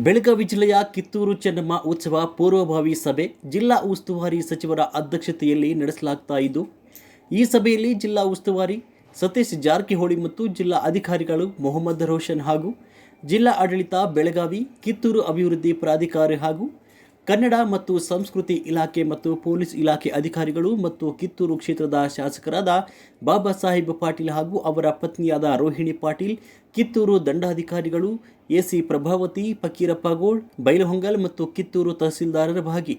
ಬೆಳಗಾವಿ ಜಿಲ್ಲೆಯ ಕಿತ್ತೂರು ಚೆನ್ನಮ್ಮ ಉತ್ಸವ ಪೂರ್ವಭಾವಿ ಸಭೆ ಜಿಲ್ಲಾ ಉಸ್ತುವಾರಿ ಸಚಿವರ ಅಧ್ಯಕ್ಷತೆಯಲ್ಲಿ ನಡೆಸಲಾಗ್ತಾ ಇದ್ದು, ಈ ಸಭೆಯಲ್ಲಿ ಜಿಲ್ಲಾ ಉಸ್ತುವಾರಿ ಸತೀಶ್ ಜಾರಕಿಹೊಳಿ ಮತ್ತು ಜಿಲ್ಲಾ ಅಧಿಕಾರಿಗಳು ಮೊಹಮ್ಮದ್ ರೋಷನ್ ಹಾಗೂ ಜಿಲ್ಲಾ ಆಡಳಿತ ಬೆಳಗಾವಿ ಕಿತ್ತೂರು ಅಭಿವೃದ್ಧಿ ಪ್ರಾಧಿಕಾರ ಹಾಗೂ ಕನ್ನಡ ಮತ್ತು ಸಂಸ್ಕೃತಿ ಇಲಾಖೆ ಮತ್ತು ಪೊಲೀಸ್ ಇಲಾಖೆ ಅಧಿಕಾರಿಗಳು ಮತ್ತು ಕಿತ್ತೂರು ಕ್ಷೇತ್ರದ ಶಾಸಕರಾದ ಬಾಬಾ ಸಾಹೇಬ್ ಪಾಟೀಲ್ ಹಾಗೂ ಅವರ ಪತ್ನಿಯಾದ ರೋಹಿಣಿ ಪಾಟೀಲ್, ಕಿತ್ತೂರು ದಂಡಾಧಿಕಾರಿಗಳು ಎಸಿ ಪ್ರಭಾವತಿ, ಫಕೀರಪ್ಪ ಗೋಳ್, ಬೈಲಹೊಂಗಲ್ ಮತ್ತು ಕಿತ್ತೂರು ತಹಸೀಲ್ದಾರರ ಭಾಗಿ.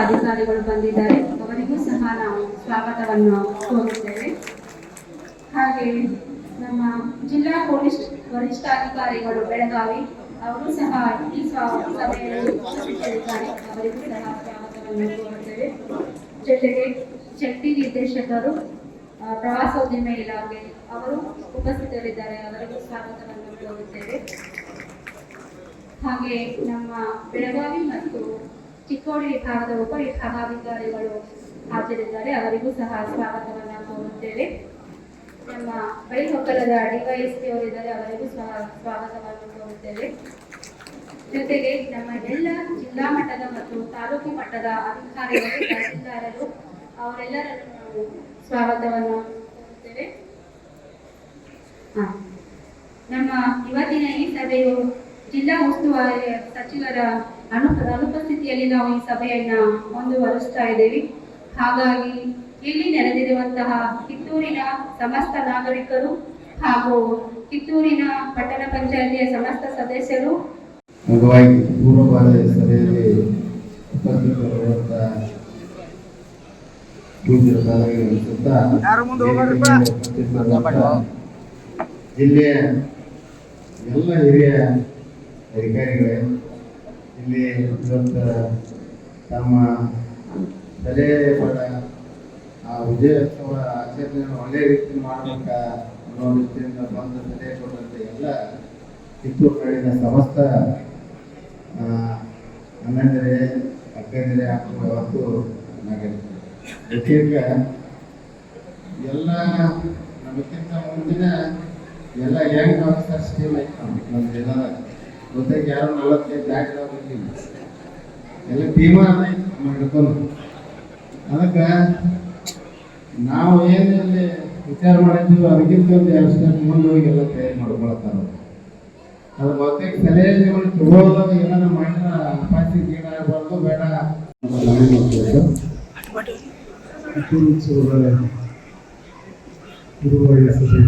ಅಧಿಕಾರಿಗಳು ಬಂದಿದ್ದಾರೆ, ಅವರಿಗೂ ಸಹ ನಾವು ಸ್ವಾಗತವನ್ನು ಕೋರುತ್ತೇವೆ. ಹಾಗೆ ನಮ್ಮ ಜಿಲ್ಲಾ ಪೊಲೀಸ್ ವರಿಷ್ಠಾಧಿಕಾರಿಗಳು ಬೆಳಗಾವಿ ಅವರು ಸಹ ಈ ಸಭೆಯಲ್ಲಿ ಉಪಸ್ಥಿತರಿದ್ದಾರೆ, ಅವರಿಗೂ ಸಹ ಸ್ವಾಗತವನ್ನು ಕೋರುತ್ತೇವೆ. ಜೊತೆಗೆ ಜಂಟಿ ನಿರ್ದೇಶಕರು ಪ್ರವಾಸೋದ್ಯಮ ಇಲಾಖೆ ಅವರು ಉಪಸ್ಥಿತರಿದ್ದಾರೆ, ಅವರಿಗೂ ಸ್ವಾಗತವನ್ನು ಕೋರುತ್ತೇವೆ. ಹಾಗೆ ನಮ್ಮ ಬೆಳಗಾವಿ ಮತ್ತು ಚಿಕ್ಕೋಡಿ ವಿಭಾಗದ ಉಪವಿಭಾಗಾಧಿಕಾರಿಗಳು ಹಾಜರಿದ್ದಾರೆ, ಅವರಿಗೂ ಸಹ ಸ್ವಾಗತವನ್ನು ಕೋರುತ್ತೇವೆ. ನಮ್ಮ ಬೈಲಹೊಕ್ಕಲದ ಡಿವೈಎಸ್ಪಿ ಅವರಿದ್ದಾರೆ, ಅವರಿಗೂ ಸಹ ಸ್ವಾಗತವನ್ನು ಕೋರುತ್ತೇವೆ. ಜೊತೆಗೆ ನಮ್ಮ ಎಲ್ಲ ಜಿಲ್ಲಾ ಮಟ್ಟದ ಮತ್ತು ತಾಲೂಕು ಮಟ್ಟದ ಅಧಿಕಾರಿಗಳು, ತಹಸೀಲ್ದಾರರು ಅವರೆಲ್ಲರನ್ನು ನಾವು ಸ್ವಾಗತವನ್ನು ಕೋರುತ್ತೇವೆ. ನಮ್ಮ ಇವತ್ತಿನ ಈ ಸಭೆಯು ಜಿಲ್ಲಾ ಉಸ್ತುವಾರಿ ಸಚಿವರ ಅನುಪಸ್ಥಿತಿಯಲ್ಲಿ ನಾವು ಈ ಸಭೆಯನ್ನ ಮುಂದುವರಿಸ್ತಾ ಇದ್ದೇವೆ. ಹಾಗಾಗಿ ಇಲ್ಲಿ ನೆರೆದಿರುವಂತಹ ಕಿತ್ತೂರಿನ ಸಮಸ್ತ ನಾಗರಿಕರು ಹಾಗೂ ಕಿತ್ತೂರಿನ ಪಟ್ಟಣ ಪಂಚಾಯತಿಯ ಸಮಸ್ತ ಸದಸ್ಯರು ಪೂರ್ವಭಾವಿ ಸಭೆಯಲ್ಲಿ ಉಪಸ್ಥಿತರಿರುವಂತಹ ಜಿಲ್ಲೆಯ ಎಲ್ಲ ಹಿರಿಯ ಅಧಿಕಾರಿಗಳೇ, ಇಲ್ಲಿ ಇವತ್ತು ತಮ್ಮ ಸಲಹೆ ಪಡ ಆ ವಿಜಯೋತ್ಸವ ಆಚರಣೆಯನ್ನು ಒಳ್ಳೆಯ ರೀತಿ ಮಾಡಬೇಕ ಅನ್ನೋ ರೀತಿಯಿಂದ ಬಂದು ಸಲಹೆ ಕೊಟ್ಟಂತೆ ಎಲ್ಲ ಕಿತ್ತೂರು ನಾಡಿನ ಸಮಸ್ತ ಅಣ್ಣಂದಿರೇ, ಅಕ್ಕಂದಿರೇ ಹಾಗೂ ಯಾವತ್ತೂ ಏಕೆಂದ್ರೆ ಎಲ್ಲ ನಮಗಿಂತ ಮುಂದಿನ ಎಲ್ಲ ಯಂಗ್ ಆಫೀಸರ್ಸ್ ಟೀಮ್ ಐತೆ ನಮ್ದೆಲ್ಲ ಜೊತೆಗೆ ಯಾರು 45 ದಾಟಿದವ್ರಿಲ್ಲ, ಎಲ್ಲ ಟೀಮ ಹಿಡ್ಕೊಂಡು. ಅದಕ್ಕೆ ನಾವು ಏನಲ್ಲಿ ವಿಚಾರ ಮಾಡಿದ್ದೀವಿ ಅದಕ್ಕಿಂತ ಒಂದು 2 ಸ್ಟೆಪ್ ಮುಂದೆ ಹೋಗಿ ಎಲ್ಲ ತಯಾರಿ ಮಾಡ್ಕೊಳತ್ತಾರ. ಅದು ಬಹುತೇಕ ಸಲಹೆಗಳು ತಗೊಳ್ಳೋದಾಗ ಏನಾರ ಮಾಡಿದ್ರೆ ಅಪಾಸಿ ಏನಾಗಬಾರ್ದು, ಬೇಡ. ಉತ್ಸವದ ಪೂರ್ವಭಾವಿ ಸಭೆಯ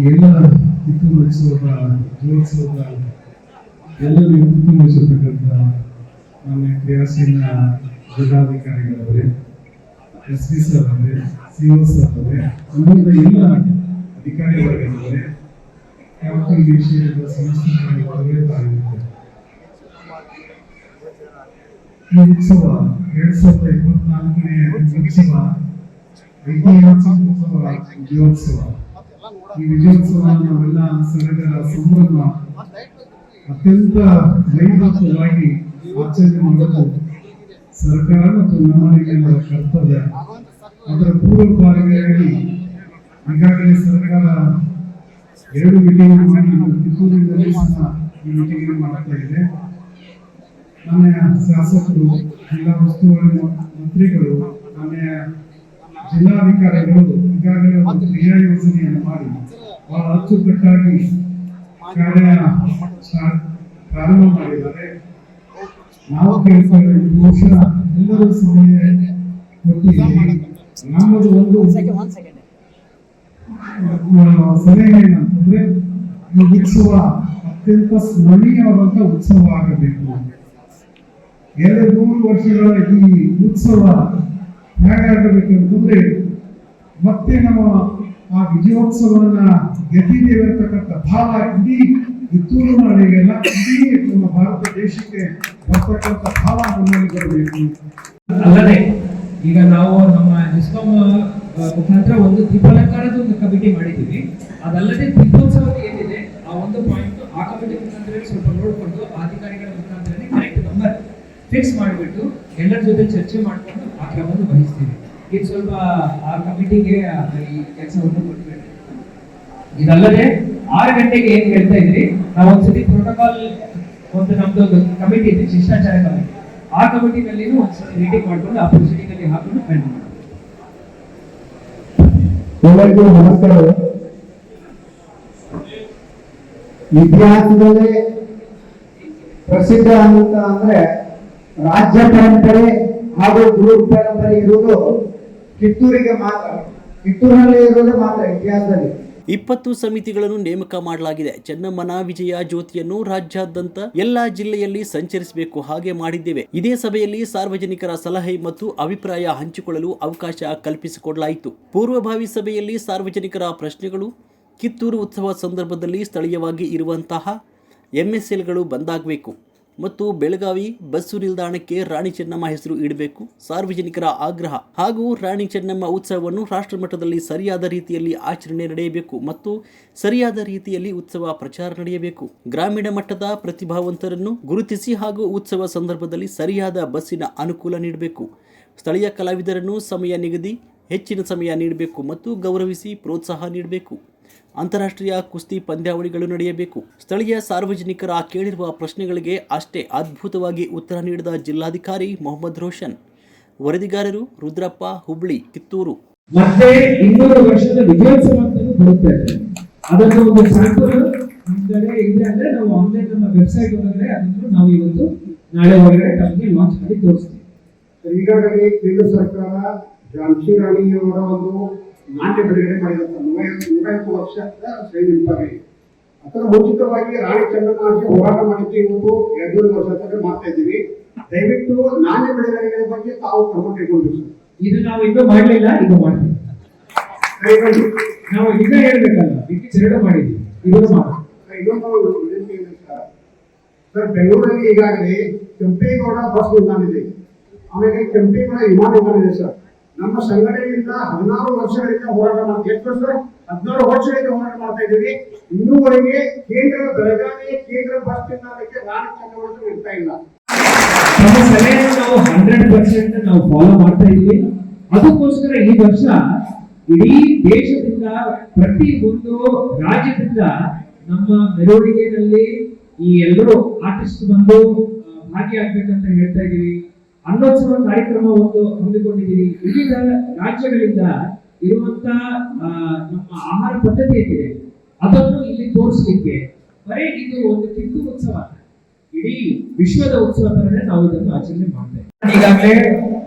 ಎಲ್ಲ ಕಿತ್ತೂರು ಉತ್ಸವದ ಜೋತ್ಸವದ ಎಲ್ಲರಿಗೂ ಉತ್ತಮಿಸಿರ್ತಕ್ಕಂಥ ನಮ್ಮ ಕ್ರಿಯಾಶೀಲ ಜಿಲ್ಲಾಧಿಕಾರಿಗಳವರೇ, SP ಸರ್ ಅವರೇ, CO ಸರ್ ಅವರೇ, ಅನ್ನೋದ ಎಲ್ಲ ಅಧಿಕಾರಿ ವರ್ಗದವರೇ, ಯಾವತ್ತೂ ಈ ವಿಷಯದ ಸಮಸ್ಯೆಗಳಿರುತ್ತೆ. ಈ ಉತ್ಸವ 2024ನೇ ಉತ್ಸವ ಐತಿಹಾಸಿಕ ಉತ್ಸವ ವಿಜಯೋತ್ಸವ. ಈ ವಿಜಯೋತ್ಸವ ನಾವೆಲ್ಲ ಸಡಗರ ಸಂಭ್ರಮ ಅತ್ಯಂತ ವೈಭವವಾಗಿ ಆಚರಣೆ ಮಾಡೋದು ಸರ್ಕಾರ ಮತ್ತು ನಮ್ಮನೆಗಳ ಕರ್ತವ್ಯ. ಅದರ ಪೂರ್ವಭಾವಿಯಾಗಿ ಈಗಾಗಲೇ ಸರ್ಕಾರ 2 ಮೀಟಿಂಗ್ ಮಾಡಿ ಕಿತ್ತೂರಿನಲ್ಲಿ ಸಹ ಈ ಮೀಟಿಂಗ್ ಮಾಡ್ತಾ ಇದೆ. ಮಾನ್ಯ ಶಾಸಕರು, ಜಿಲ್ಲಾ ಉಸ್ತುವಾರಿ ಮಂತ್ರಿಗಳು, ಮಾನ್ಯ ಜಿಲ್ಲಾಧಿಕಾರಿಗಳು ಈಗಾಗಲೇ ಒಂದು ಕ್ರಿಯಾ ಯೋಜನೆಯನ್ನು ಮಾಡಿ ಬಹಳ ಅಚ್ಚುಕಟ್ಟಾಗಿ ಕಾರ್ಯ ಪ್ರಾರಂಭ ಮಾಡಿದ್ದಾರೆ. ನಾವು ಕೇಳ್ತಾರೆ ಬಹುಶಃ ಎಲ್ಲರೂ ಸಮಯ ಕೊಟ್ಟಿದ್ದೀವಿ. ನಮ್ಮದು ಒಂದು ಸಲಹೆ ಏನಂತಂದ್ರೆ ಈ ಉತ್ಸವ ಅತ್ಯಂತ ಸ್ಮರಣೀಯವಾದಂತಹ ಉತ್ಸವ ಆಗಬೇಕು. 200 ವರ್ಷಗಳ ಈ ಉತ್ಸವ ಹೇಗಾಗಬೇಕಂತಂದ್ರೆ ಮತ್ತೆ ನಮ್ಮ ಆ ವಿಜಯೋತ್ಸವನ ಗೆದ್ದಿದ್ದೇವೆ ಅಂತಕ್ಕಂಥ ಭಾವ ಇಡೀ ಕಿತ್ತೂರು ನಾಡಿಗೆಲ್ಲ, ಇಡೀ ನಮ್ಮ ಭಾರತ ದೇಶಕ್ಕೆ ಬರ್ತಕ್ಕಂಥ ಭಾವ ನಮ್ಮಲ್ಲಿ ಬರಬೇಕು. ಅಲ್ಲದೆ ಈಗ ನಾವು ನಮ್ಮ ಡಿಸ್ಕಾಂ ಮುಖಾಂತರ ಒಂದು ದೀಪಾಲಂಕಾರದ ಒಂದು ಕಮಿಟಿ ಮಾಡಿದ್ದೀವಿ. ಅದಲ್ಲದೆ ದೀಪೋತ್ಸವ ಏನಿದೆ ಆ ಒಂದು ಪಾಯಿಂಟ್ ಆ ಕಮಿಟಿ ಮುಖಾಂತರ ಸ್ವಲ್ಪ ನೋಡಿಕೊಂಡು ಅಧಿಕಾರಿಗಳ ಮುಖಾಂತರ ಕರೆಕ್ಟ್ ನಂಬರ್ ಫಿಕ್ಸ್ ಮಾಡಿಬಿಟ್ಟು ಎಲ್ಲರ ಜೊತೆ ಚರ್ಚೆ ಮಾಡಿಕೊಂಡು ಆ ಕ್ರಮವನ್ನು ವಹಿಸ್ತೀವಿ. ಇದು ಸ್ವಲ್ಪ ಆ ಕಮಿಟಿಗೆ ಈ ಕೆಲಸವನ್ನು ಕೊಟ್ಟಬೇಡಿ. ಇದಲ್ಲದೆ 6 ಗಂಟೆಗೆ ಏನ್ ಹೇಳ್ತಾ ಇದ್ರಿ, ನಾವು ಒಂದ್ಸತಿ ಪ್ರೋಟೋಕಾಲ್ ಒಂದು ನಮ್ದು ಕಮಿಟಿ ಇದೆ, ಶಿಷ್ಟಾಚಾರ ಕಮಿಟಿ, ಆ ಕಮಿಟಿನಲ್ಲಿ ಒಂದ್ಸತಿ ಮೀಟಿಂಗ್ ಮಾಡ್ಕೊಂಡು ಆ ಪ್ರೊಸೀಡಿಂಗ್ ಅಲ್ಲಿ ಹಾಕೊಂಡು ಫೈನಲ್ ಮಾಡಿ. ಎಲ್ಲರಿಗೂ ನಮಸ್ಕಾರಗಳು. ಇತಿಹಾಸದಲ್ಲಿ ಪ್ರಸಿದ್ಧ ಅಂತ ಅಂದ್ರೆ ರಾಜ್ಯ ಪರಂಪರೆ ಹಾಗೂ ಗುರು ಪರಂಪರೆ ಇರುವುದು ಕಿತ್ತೂರಿಗೆ ಮಾತ್ರ, ಕಿತ್ತೂರಿನಲ್ಲಿ ಇರುವುದು ಮಾತ್ರ ಇತಿಹಾಸದಲ್ಲಿ. 20 ಸಮಿತಿಗಳನ್ನು ನೇಮಕ ಮಾಡಲಾಗಿದೆ. ಚೆನ್ನಮ್ಮನ ವಿಜಯ ಜ್ಯೋತಿಯನ್ನು ರಾಜ್ಯಾದ್ಯಂತ ಎಲ್ಲಾ ಜಿಲ್ಲೆಯಲ್ಲಿ ಸಂಚರಿಸಬೇಕು, ಹಾಗೆ ಮಾಡಿದ್ದೇವೆ. ಇದೇ ಸಭೆಯಲ್ಲಿ ಸಾರ್ವಜನಿಕರ ಸಲಹೆ ಮತ್ತು ಅಭಿಪ್ರಾಯ ಹಂಚಿಕೊಳ್ಳಲು ಅವಕಾಶ ಕಲ್ಪಿಸಿಕೊಡಲಾಯಿತು. ಪೂರ್ವಭಾವಿ ಸಭೆಯಲ್ಲಿ ಸಾರ್ವಜನಿಕರ ಪ್ರಶ್ನೆಗಳು, ಕಿತ್ತೂರು ಉತ್ಸವ ಸಂದರ್ಭದಲ್ಲಿ ಸ್ಥಳೀಯವಾಗಿ ಇರುವಂತಹ MSLಗಳು ಬಂದಾಗಬೇಕು ಮತ್ತು ಬೆಳಗಾವಿ ಬಸ್ಸು ನಿಲ್ದಾಣಕ್ಕೆ ರಾಣಿ ಚೆನ್ನಮ್ಮ ಹೆಸರು ಇಡಬೇಕು. ಸಾರ್ವಜನಿಕರ ಆಗ್ರಹ ಹಾಗೂ ರಾಣಿ ಚೆನ್ನಮ್ಮ ಉತ್ಸವವನ್ನು ರಾಷ್ಟ್ರಮಟ್ಟದಲ್ಲಿ ಸರಿಯಾದ ರೀತಿಯಲ್ಲಿ ಆಚರಣೆ ನಡೆಯಬೇಕು ಮತ್ತು ಸರಿಯಾದ ರೀತಿಯಲ್ಲಿ ಉತ್ಸವ ಪ್ರಚಾರ ನಡೆಯಬೇಕು. ಗ್ರಾಮೀಣ ಮಟ್ಟದ ಪ್ರತಿಭಾವಂತರನ್ನು ಗುರುತಿಸಿ ಹಾಗೂ ಉತ್ಸವ ಸಂದರ್ಭದಲ್ಲಿ ಸರಿಯಾದ ಬಸ್ಸಿನ ಅನುಕೂಲ ನೀಡಬೇಕು. ಸ್ಥಳೀಯ ಕಲಾವಿದರನ್ನು ಸಮಯ ನಿಗದಿ ಹೆಚ್ಚಿನ ಸಮಯ ನೀಡಬೇಕು ಮತ್ತು ಗೌರವಿಸಿ ಪ್ರೋತ್ಸಾಹ ನೀಡಬೇಕು. ಅಂತಾರಾಷ್ಟ್ರೀಯ ಕುಸ್ತಿ ಪಂದ್ಯಾವಳಿಗಳು ನಡೆಯಬೇಕು. ಸ್ಥಳೀಯ ಸಾರ್ವಜನಿಕರ ಕೇಳಿರುವ ಪ್ರಶ್ನೆಗಳಿಗೆ ಅಷ್ಟೇ ಅದ್ಭುತವಾಗಿ ಉತ್ತರ ನೀಡಿದ ಜಿಲ್ಲಾಧಿಕಾರಿ ಮೊಹಮ್ಮದ್ ರೋಷನ್. ವರದಿಗಾರರು ರುದ್ರಪ್ಪ, ಹುಬ್ಳಿ, ಕಿತ್ತೂರು. ಮತ್ತೆ 200 ವರ್ಷದ ವಿಜಯೋತ್ಸವ ಅಂತ ಬರುತ್ತೆ. ಅದನ್ನು ಒಂದು ಸ್ಯಾಂಪಲ್ ಇದೆ ಅಂದ್ರೆ ನಾವು ಆನ್ಲೈನ್ ನಮ್ಮ ವೆಬ್ಸೈಟ್ ಹೋದರೆ ಅದನ್ನು ನಾವು ಇವತ್ತು ನಾಳೆ ಒಳಗಡೆ ತಮಗೆ ಲಾಂಚ್ ಮಾಡಿ ತೋರಿಸ್ತೀವಿ. ಈಗಾಗಲೇ ಕೇಂದ್ರ ಸರ್ಕಾರ ಝಾನ್ಸಿ ರಾಣಿಯವರ ಒಂದು ನಾಟ್ಯ ಬಿಡುಗಡೆ ಮಾಡಿದಂತ 150 ವರ್ಷದ ನೆನಪಾಗಿ ಅದರ ಮುಂಚಿತವಾಗಿ ರಾಣಿ ಚೆನ್ನಮ್ಮಾಜಿ ಹೋರಾಟ ಮಾಡಿದ್ದು ಇವತ್ತು 2 ವರ್ಷ ಮಾಡ್ತಾ ಇದ್ದೀವಿ. ದಯವಿಟ್ಟು ನಾಣ್ಯ ಬಿಡುಗಡೆಗಳ ಬಗ್ಗೆ ತಾವು ಕ್ರಮ ಕೈಗೊಂಡು ಇದು ನಾವು ಇನ್ನೂ ಮಾಡಲಿಲ್ಲ, ಈಗ ಮಾಡ್ತೀವಿ. ನಾವು ಈಗ ಹೇಳ್ಬೇಕಲ್ಲ, ಎರಡು ಮಾಡಿದ್ವಿ, ಇದನ್ನು ಮಾಡಿ. ಇನ್ನೊಂದು ಸರ್, ಬೆಂಗಳೂರಲ್ಲಿ ಈಗಾಗಲೇ ಕೆಂಪೇಗೌಡ ಬಸ್ ನಿಲ್ದಾಣ ಇದೆ, ಆಮೇಲೆ ಕೆಂಪೇಗೌಡ ವಿಮಾನ ನಿಲ್ದಾಣ ಇದೆ ಸರ್. ನಮ್ಮ ಸಂಘಟನೆಯಿಂದ 16 ವರ್ಷಗಳಿಂದ ಹೋರಾಟ ಮಾಡ್ತೀವಿ. ಎಷ್ಟು ವರ್ಷ? 16 ವರ್ಷಗಳಿಂದ ಹೋರಾಟ ಮಾಡ್ತಾ ಇದ್ದೀವಿ. ಇನ್ನೂವರೆಗೆ ಬೆಳಗಾವಿ ಕೇಂದ್ರ ಬಸ್ ನಿಲ್ದಾಣಕ್ಕೆ ರಾಣಿ ಚೆನ್ನಮ್ಮ ಇರ್ತಾ ಇಲ್ಲ. ನಮ್ಮ ಸಲಹೆಯನ್ನು ನಾವು 100% ನಾವು ಫಾಲೋ ಮಾಡ್ತಾ ಇದ್ದೀವಿ. ಅದಕ್ಕೋಸ್ಕರ ಈ ವರ್ಷ ಇಡೀ ದೇಶದಿಂದ, ಪ್ರತಿ ಒಂದು ರಾಜ್ಯದಿಂದ ನಮ್ಮ ಮೆರವಣಿಗೆಯಲ್ಲಿ ಈ ಎಲ್ಲರೂ ಆರ್ಟಿಸ್ಟ್ ಬಂದು ಭಾಗಿಯಾಗಬೇಕಂತ ಹೇಳ್ತಾ ಇದ್ದೀವಿ. ಅನ್ನೋತ್ಸವ ಕಾರ್ಯಕ್ರಮ ಒಂದು ಹಮ್ಮಿಕೊಂಡಿದ್ದೀವಿ. ವಿವಿಧ ರಾಜ್ಯಗಳಿಂದ ಇರುವಂತ ನಮ್ಮ ಆಹಾರ ಪದ್ಧತಿ ಏನಿದೆ ಅದನ್ನು ಇಲ್ಲಿ ತೋರಿಸಲಿಕ್ಕೆ, ಬರೀ ಇದು ಒಂದು ಕಿತ್ತೂರು ಉತ್ಸವ, ಇಡೀ ವಿಶ್ವದ ಉತ್ಸವ ತರನೇ ನಾವು ಇದನ್ನು ಆಚರಣೆ ಮಾಡ್ತೇವೆ. ಈಗಾಗಲೇ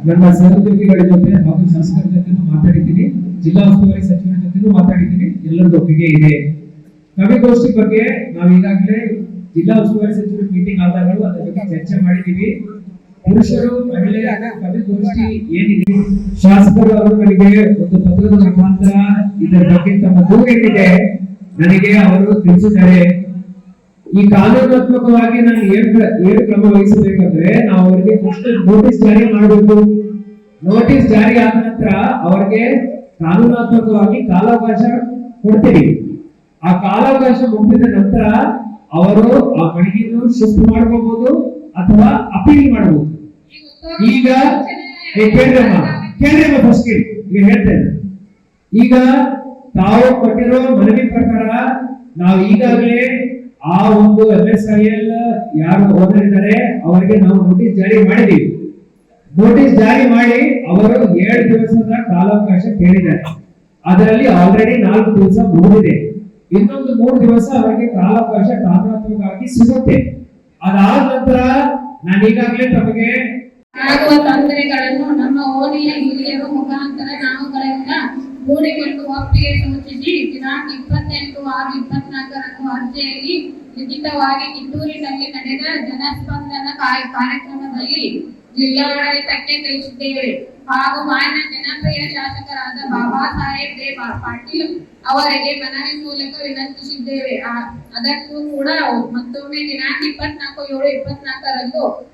ನನ್ನ ಸಹೋದ್ಯೋಗಿಗಳ ಜೊತೆ ಹಾಗೂ ಶಾಸಕರ ಜೊತೆ ಮಾತಾಡಿದ್ದೀನಿ, ಜಿಲ್ಲಾ ಉಸ್ತುವಾರಿ ಸಚಿವರ ಜೊತೆ ಮಾತಾಡಿದ್ದೀನಿ. ಎಲ್ಲರದ್ದು ಒಪ್ಪಿಗೆ ಇದೆ. ಕವಿಗೋಷ್ಠಿ ಬಗ್ಗೆ ನಾವು ಈಗಾಗಲೇ ಜಿಲ್ಲಾ ಉಸ್ತುವಾರಿ ಸಚಿವರ ಮೀಟಿಂಗ್ ಆದಾಗಲೂ ಅದರ ಬಗ್ಗೆ ಚರ್ಚೆ ಮಾಡಿದ್ದೀವಿ. ಪುರುಷರು ಮಹಿಳೆಯರ ಕವಿಗೋಷ್ಠಿ ಏನಿದೆ, ಶಾಸಕರು ಅವರುಗಳಿಗೆ ಒಂದು ಪತ್ರದ ಮುಖಾಂತರ ಇದರ ಬಗ್ಗೆ ತಮ್ಮ ದೂರ ಏನಿದೆ ನನಗೆ ಅವರು ತಿಳಿಸಿದ್ದಾರೆ. ಈ ಕಾನೂನಾತ್ಮಕವಾಗಿ ನಾನು ಏನು ಕ್ರಮ ವಹಿಸಬೇಕಂದ್ರೆ, ನಾವು ಅವರಿಗೆ ಫಸ್ಟ್ ನೋಟಿಸ್ ಜಾರಿ ಮಾಡಬೇಕು. ನೋಟಿಸ್ ಜಾರಿ ಆದ ನಂತರ ಅವರಿಗೆ ಕಾನೂನಾತ್ಮಕವಾಗಿ ಕಾಲಾವಕಾಶ ಕೊಡ್ತೀವಿ. ಆ ಕಾಲಾವಕಾಶ ಮುಗಿದ ನಂತರ ಅವರು ಆ ಮಳಿಗೆಯನ್ನು ಶಿಫ್ಟ್ ಮಾಡ್ಕೋಬಹುದು ಅಥವಾ ಅಪೀಲ್ ಮಾಡಬಹುದು. ಈಗ ಕೇಳ್ರಮ್ಮ ಫಸ್ಟ್ ಈಗ ಹೇಳ್ತೇನೆ. ಈಗ ತಾವು ಕೊಟ್ಟಿರೋ ಮನವಿ ಪ್ರಕಾರ ನಾವು ಈಗಾಗಲೇ ಆ ಒಂದು MSIL ಯಾರು ಓನರ್ ಇದ್ದಾರೆ ಅವರಿಗೆ ನಾವು ನೋಟಿಸ್ ಜಾರಿ ಮಾಡಿದೀವಿ. ನೋಟಿಸ್ ಜಾರಿ ಮಾಡಿ ಅವರು 7 ದಿವಸದ ಕಾಲಾವಕಾಶ ಕೇಳಿದ್ದಾರೆ. ಅದರಲ್ಲಿ ಆಲ್ರೆಡಿ 4 ದಿವಸ ಮುಗಿದಿದೆ. ಇನ್ನೊಂದು 3 ದಿವಸ ಅವರಿಗೆ ಕಾಲಾವಕಾಶ ಕಾನೂನಾತ್ಮಕವಾಗಿ ಸಿಗುತ್ತೆ. ಅದಾದ ನಂತರ ನಾನು ಈಗಾಗಲೇ ತಮಗೆ ಆಗುವ ತೊಂದರೆಗಳನ್ನು ನಮ್ಮ ಓಣಿಯ ಹಿರಿಯರ ಮುಖಾಂತರ ನಾವುಗಳಿಂದ ಕೂಡಿಕೊಂಡು ಒಪ್ಪಿಗೆ ಸೂಚಿಸಿ ದಿನಾಂಕ 28/6/24 ಅರ್ಜಿಯಲ್ಲಿ ಲಿಖಿತವಾಗಿ ಕಿತ್ತೂರಿನಲ್ಲಿ ನಡೆದ ಜನಸ್ಪಂದನ ಕಾರ್ಯಕ್ರಮದಲ್ಲಿ ಜಿಲ್ಲಾಡಳಿತಕ್ಕೆ ತಿಳಿಸಿದ್ದೇವೆ ಹಾಗೂ ಮಾನ್ಯ ಜನಪ್ರಿಯ ಶಾಸಕರಾದ ಬಾಬಾ ಸಾಹೇಬ್ ದೇ ಪಾಟೀಲ್ ಅವರಿಗೆ ಮನವಿ ಮೂಲಕ ವಿನಂತಿಸಿದ್ದೇವೆ. ಅದಕ್ಕೂ ಕೂಡ ಮತ್ತೊಮ್ಮೆ ದಿನಾಂಕ 24/7/24